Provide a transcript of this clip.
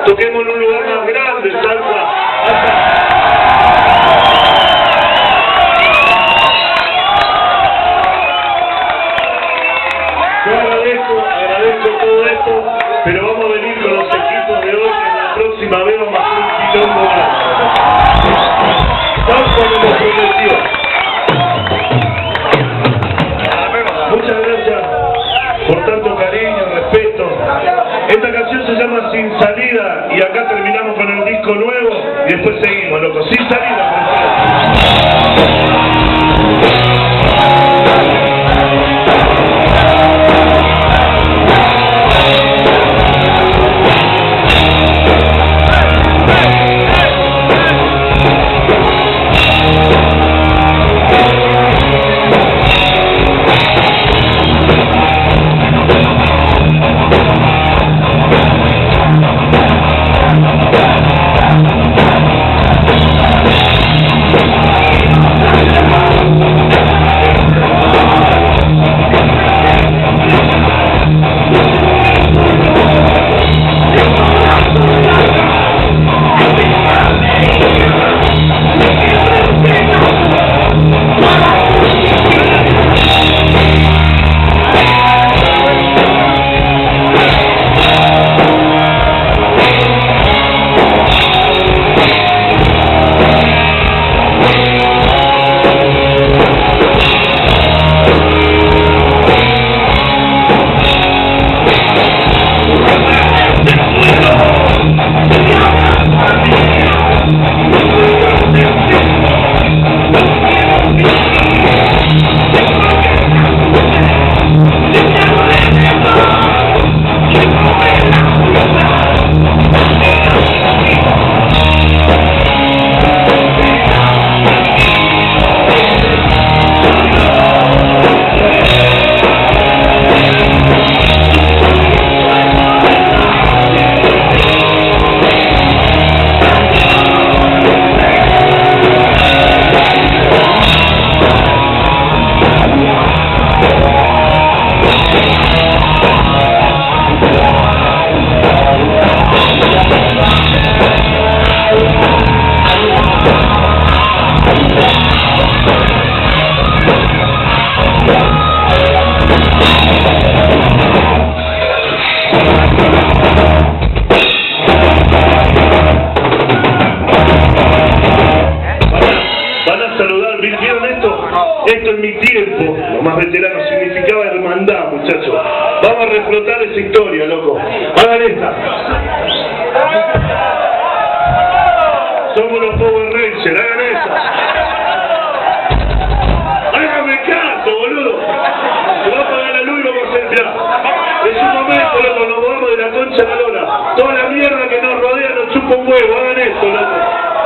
Toquemos en un lugar más grande, salsa. Yo agradezco todo esto, pero vamos a venir con los equipos de hoy, que la próxima vez vamos a hacer un quilombo grande. Tal como nos prometió. Muchas gracias por tanto cariño, respeto. Esta canción se llama Sin Salida y acá terminamos con el disco nuevo y después seguimos, loco. Sin Salida, esto en mi tiempo, los más veteranos, significaba hermandad, muchachos. Vamos a reflotar esa historia, loco. Hagan esta. Somos los Power Rangers, hagan esa. Háganme caso, boludo. Se va a apagar la luz y vamos a hacer ya. Es un momento, loco, nos movemos de la concha a la lora. Toda la mierda que nos rodea nos chupa un huevo, hagan esto, loco.